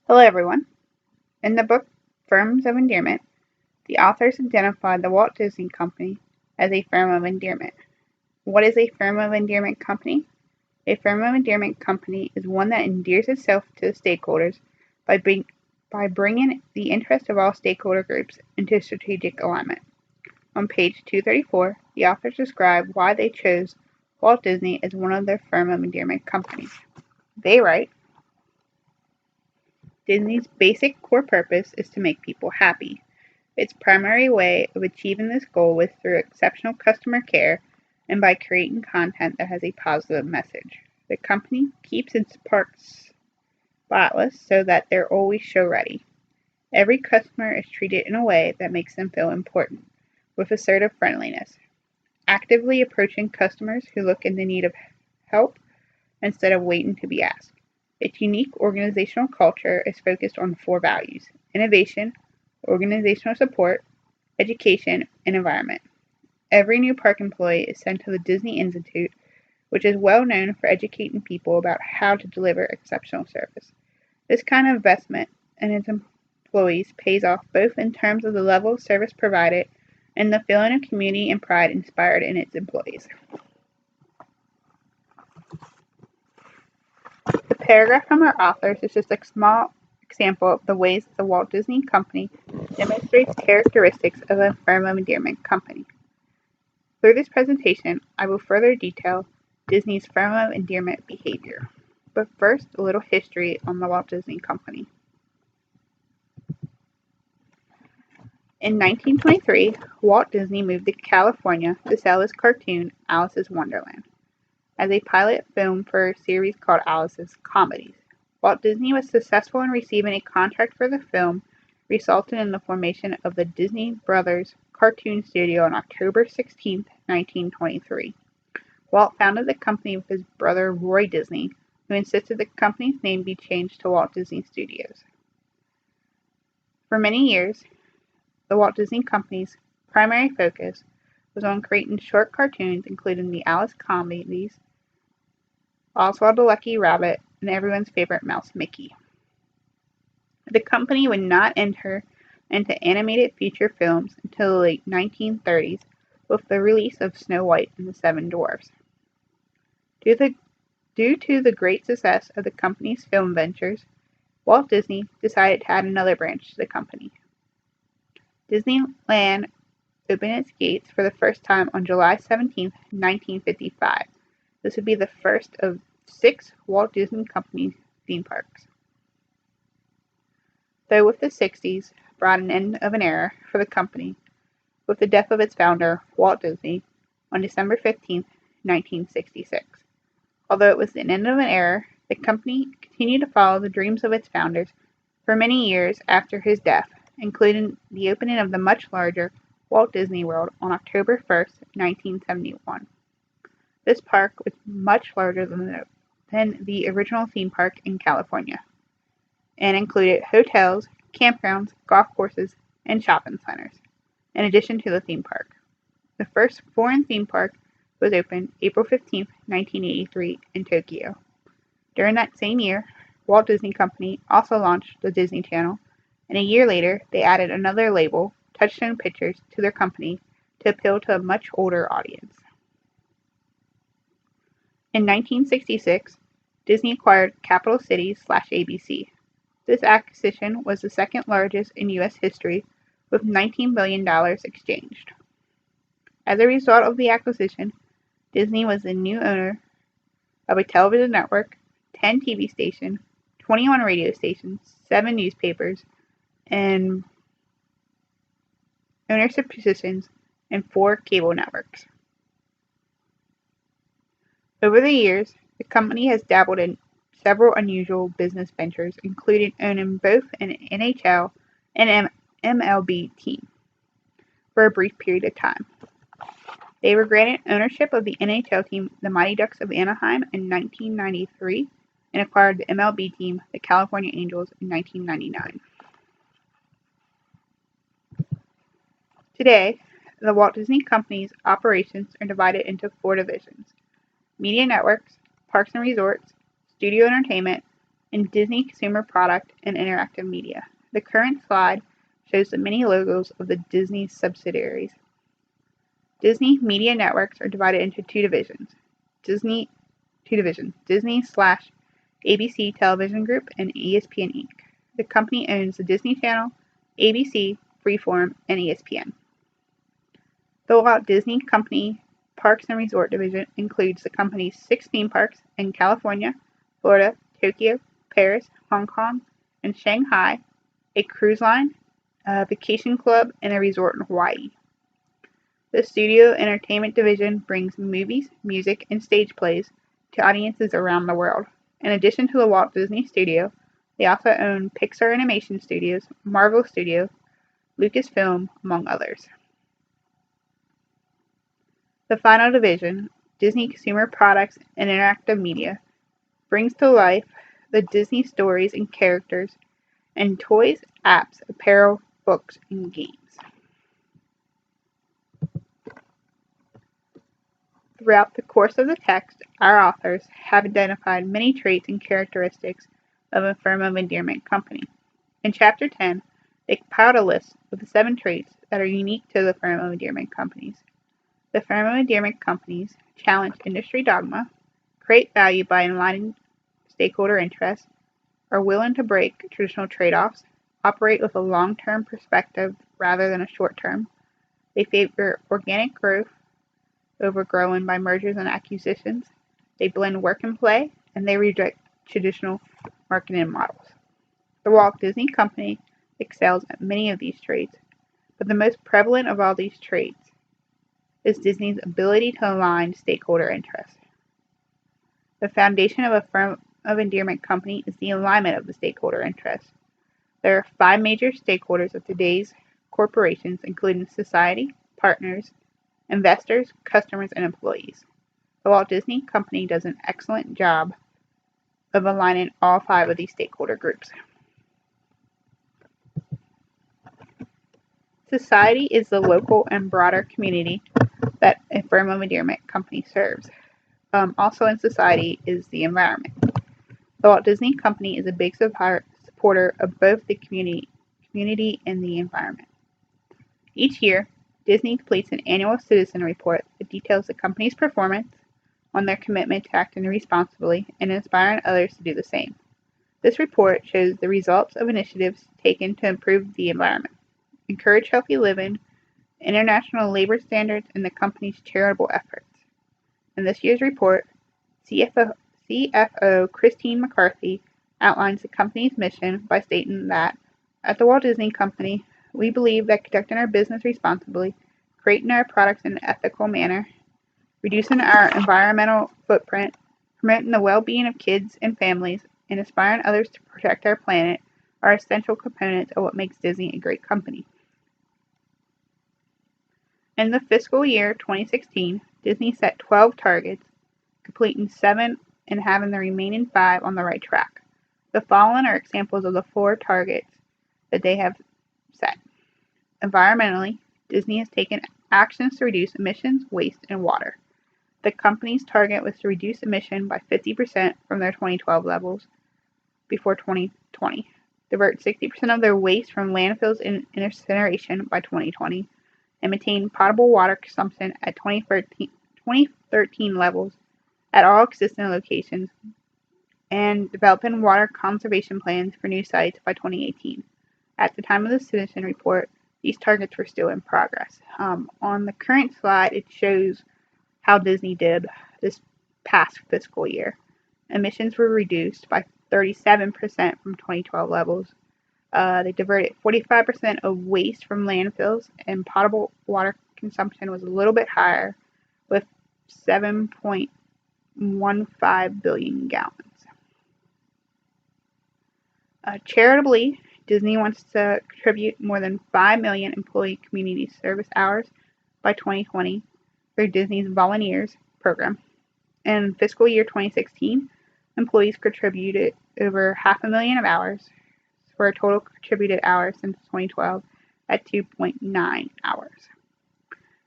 Hello, everyone. In the book Firms of Endearment, the authors identified the Walt Disney Company as a firm of endearment. What is a firm of endearment company? A firm of endearment company is one that endears itself to the stakeholders by, by bringing the interest of all stakeholder groups into strategic alignment. On page 234, the authors describe why they chose Walt Disney as one of their firm of endearment companies. They write, Disney's basic core purpose is to make people happy. Its primary way of achieving this goal was through exceptional customer care and by creating content that has a positive message. The company keeps its parks spotless so that they're always show ready. Every customer is treated in a way that makes them feel important, with assertive friendliness, actively approaching customers who look in the need of help instead of waiting to be asked. Its unique organizational culture is focused on 4 values: innovation, organizational support, education, and environment. Every new park employee is sent to the Disney Institute, which is well known for educating people about how to deliver exceptional service. This kind of investment in its employees pays off both in terms of the level of service provided and the feeling of community and pride inspired in its employees. The paragraph from our authors is just a small example of the ways the Walt Disney Company demonstrates characteristics of a firm of endearment company. Through this presentation, I will further detail Disney's firm of endearment behavior. But first, a little history on the Walt Disney Company. In 1923, Walt Disney moved to California to sell his cartoon Alice's Wonderland as a pilot film for a series called Alice's Comedies. Walt Disney was successful in receiving a contract for the film, resulting in the formation of the Disney Brothers Cartoon Studio on October 16, 1923. Walt founded the company with his brother Roy Disney, who insisted the company's name be changed to Walt Disney Studios. For many years, the Walt Disney Company's primary focus was on creating short cartoons including the Alice Comedies, Oswald the Lucky Rabbit, and everyone's favorite mouse Mickey. The company would not enter into animated feature films until the late 1930s with the release of Snow White and the Seven Dwarfs. Due to the great success of the company's film ventures, Walt Disney decided to add another branch to the company. Disneyland opened its gates for the first time on July 17, 1955. This would be the first of 6 Walt Disney Company theme parks. Though with the 60s brought an end of an era for the company, with the death of its founder, Walt Disney, on December 15, 1966. Although it was the end of an era, the company continued to follow the dreams of its founders for many years after his death, including the opening of the much larger Walt Disney World on October 1, 1971. This park was much larger than the original theme park in California, and included hotels, campgrounds, golf courses, and shopping centers, in addition to the theme park. The first foreign theme park was opened April 15, 1983 in Tokyo. During that same year, Walt Disney Company also launched the Disney Channel, and a year later they added another label, Touchstone Pictures, to their company to appeal to a much older audience. In 1966, Disney acquired Capital Cities/ABC. This acquisition was the second largest in U.S. history, with $19 billion exchanged. As a result of the acquisition, Disney was the new owner of a television network, 10 TV stations, 21 radio stations, 7 newspapers, and ownership positions in 4 cable networks. Over the years, the company has dabbled in several unusual business ventures, including owning both an NHL and MLB team for a brief period of time. They were granted ownership of the NHL team, the Mighty Ducks of Anaheim, in 1993 and acquired the MLB team, the California Angels, in 1999. Today, the Walt Disney Company's operations are divided into 4 divisions: Media Networks, Parks and Resorts, Studio Entertainment, and Disney consumer product and interactive media. The current slide shows the many logos of the Disney subsidiaries. Disney media networks are divided into two divisions. Disney /ABC Television Group and ESPN Inc. The company owns the Disney Channel, ABC, Freeform, and ESPN. The Walt Disney Company Parks and Resort Division includes the company's 6 theme parks in California, Florida, Tokyo, Paris, Hong Kong, and Shanghai, a cruise line, a vacation club, and a resort in Hawaii. The Studio Entertainment Division brings movies, music, and stage plays to audiences around the world. In addition to the Walt Disney Studio, they also own Pixar Animation Studios, Marvel Studios, Lucasfilm, among others. The final division, Disney Consumer Products and Interactive Media, brings to life the Disney stories and characters in toys, apps, apparel, books, and games. Throughout the course of the text, our authors have identified many traits and characteristics of a firm of endearment company. In Chapter 10, they compiled a list of the 7 traits that are unique to the firm of endearment companies. The firm of endearment companies challenge industry dogma, create value by aligning stakeholder interests, are willing to break traditional trade-offs, operate with a long-term perspective rather than a short-term. They favor organic growth over growing by mergers and acquisitions. They blend work and play, and they reject traditional marketing models. The Walt Disney Company excels at many of these traits, but the most prevalent of all these traits is Disney's ability to align stakeholder interests. The foundation of a firm of endearment company is the alignment of the stakeholder interests. There are 5 major stakeholders of today's corporations, including society, partners, investors, customers, and employees. The Walt Disney Company does an excellent job of aligning all 5 of these stakeholder groups. Society is the local and broader community that a firm of endearment company serves. Also in society is the environment. The Walt Disney Company is a big supporter of both the community and the environment. Each year, Disney completes an annual citizen report that details the company's performance on their commitment to acting responsibly and inspiring others to do the same. This report shows the results of initiatives taken to improve the environment, encourage healthy living, international labor standards, and the company's charitable efforts. In this year's report, CFO Christine McCarthy outlines the company's mission by stating that, at the Walt Disney Company, we believe that conducting our business responsibly, creating our products in an ethical manner, reducing our environmental footprint, promoting the well-being of kids and families, and inspiring others to protect our planet are essential components of what makes Disney a great company. In the fiscal year 2016, Disney set 12 targets, completing 7 and having the remaining 5 on the right track. The following are examples of the 4 targets that they have set. Environmentally, Disney has taken actions to reduce emissions, waste, and water. The company's target was to reduce emission by 50% from their 2012 levels before 2020, divert 60% of their waste from landfills and incineration by 2020, and maintain potable water consumption at 2013 levels at all existing locations, and developing water conservation plans for new sites by 2018. At the time of the citizen report, these targets were still in progress. On the current slide, it shows how Disney did this past fiscal year. Emissions were reduced by 37% from 2012 levels. They diverted 45% of waste from landfills, and potable water consumption was a little bit higher, with 7.15 billion gallons. Charitably, Disney wants to contribute more than 5 million employee community service hours by 2020 through Disney's Volunteers program. In fiscal year 2016, employees contributed over 500,000 hours, for a total contributed hours since 2012 at 2.9 hours.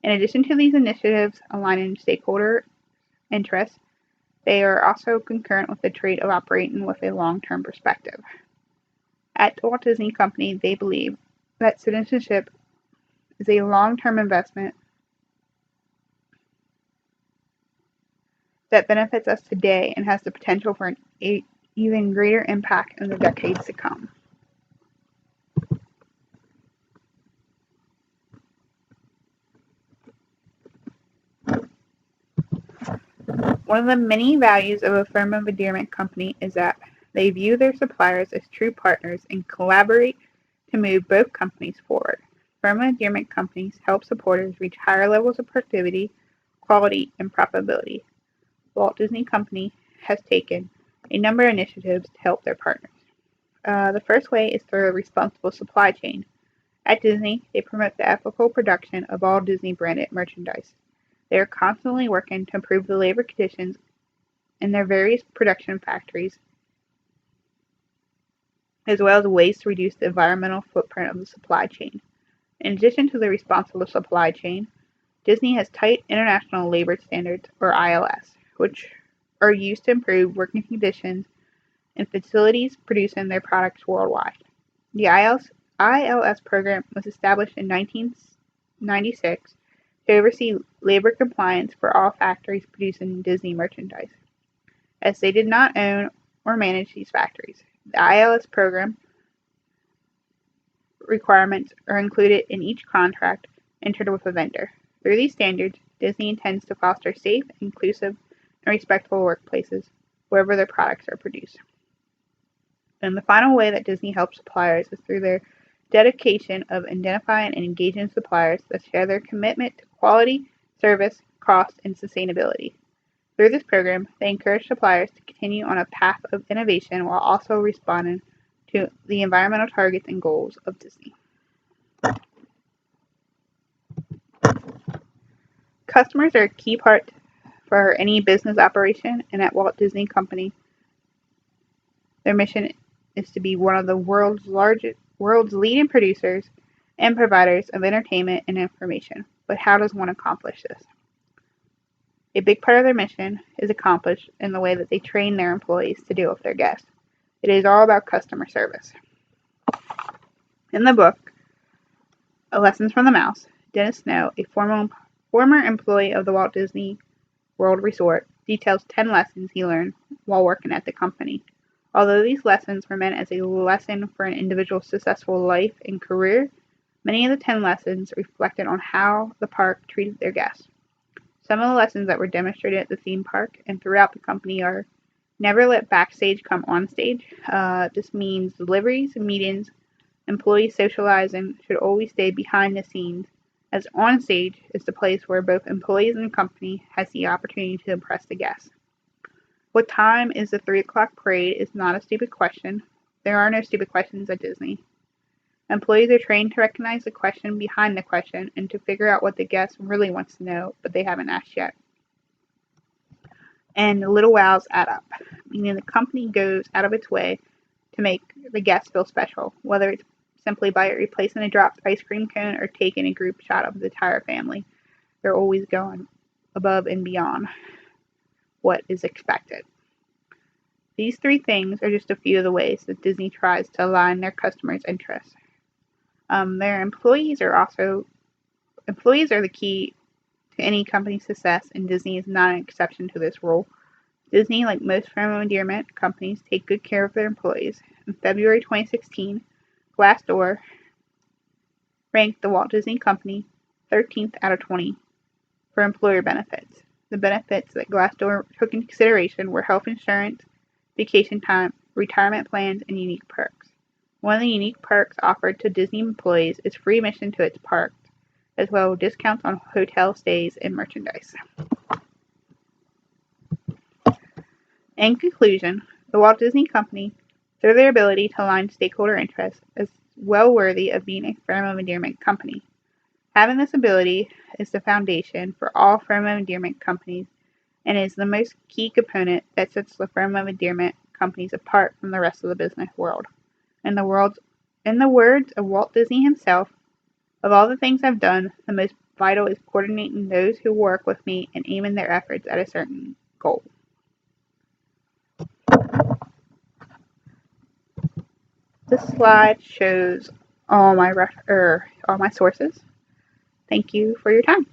In addition to these initiatives aligning stakeholder interests, They are also concurrent with the trait of operating with a long-term perspective. At the Walt Disney Company, they believe that citizenship is a long-term investment that benefits us today and has the potential for an even greater impact in the decades to come. One of the many values of a firm of endearment company is that they view their suppliers as true partners and collaborate to move both companies forward. Firm of endearment companies help supporters reach higher levels of productivity, quality, and profitability. Walt Disney Company has taken a number of initiatives to help their partners. The first way is through a responsible supply chain. At Disney, they promote the ethical production of all Disney-branded merchandise. They are constantly working to improve the labor conditions in their various production factories, as well as ways to reduce the environmental footprint of the supply chain. In addition to the responsible supply chain, Disney has tight international labor standards, or ILS, which are used to improve working conditions in facilities producing their products worldwide. The ILS program was established in 1996 to oversee labor compliance for all factories producing Disney merchandise, as they did not own or manage these factories. The ILS program requirements are included in each contract entered with a vendor. Through these standards, Disney intends to foster safe, inclusive, and respectful workplaces wherever their products are produced. And the final way that Disney helps suppliers is through their dedication of identifying and engaging suppliers that share their commitment to quality, service, cost, and sustainability. Through this program, they encourage suppliers to continue on a path of innovation while also responding to the environmental targets and goals of Disney. Customers are a key part for any business operation, and at Walt Disney Company, their mission is to be one of the world's leading producers and providers of entertainment and information. But how does one accomplish this? A big part of their mission is accomplished in the way that they train their employees to deal with their guests. It is all about customer service. In the book, Lessons from the Mouse, Dennis Snow, a former employee of the Walt Disney World Resort, details 10 lessons he learned while working at the company. Although these lessons were meant as a lesson for an individual's successful life and career, many of the 10 lessons reflected on how the park treated their guests. Some of the lessons that were demonstrated at the theme park and throughout the company are: never let backstage come on stage. This means deliveries and meetings, employees socializing should always stay behind the scenes, as on stage is the place where both employees and the company has the opportunity to impress the guests. What time is the 3 o'clock parade is not a stupid question. There are no stupid questions at Disney. Employees are trained to recognize the question behind the question and to figure out what the guest really wants to know, but they haven't asked yet. And the little wows add up, meaning the company goes out of its way to make the guests feel special, whether it's simply by replacing a dropped ice cream cone or taking a group shot of the entire family. They're always going above and beyond what is expected. These 3 things are just a few of the ways that Disney tries to align their customers' interests. Their employees are the key to any company's success, and Disney is not an exception to this rule. Disney, like most firm of endearment companies, take good care of their employees. In February 2016, Glassdoor ranked the Walt Disney Company 13th out of 20 for employer benefits. The benefits that Glassdoor took into consideration were health insurance, vacation time, retirement plans, and unique perks. One of the unique perks offered to Disney employees is free admission to its parks, as well as discounts on hotel stays and merchandise. In conclusion, the Walt Disney Company, through their ability to align stakeholder interests, is well worthy of being a firm of endearment company. Having this ability is the foundation for all firm of endearment companies and is the most key component that sets the firm of endearment companies apart from the rest of the business world. In the words of Walt Disney himself, "Of all the things I've done, the most vital is coordinating those who work with me and aiming their efforts at a certain goal." This slide shows all my sources. Thank you for your time.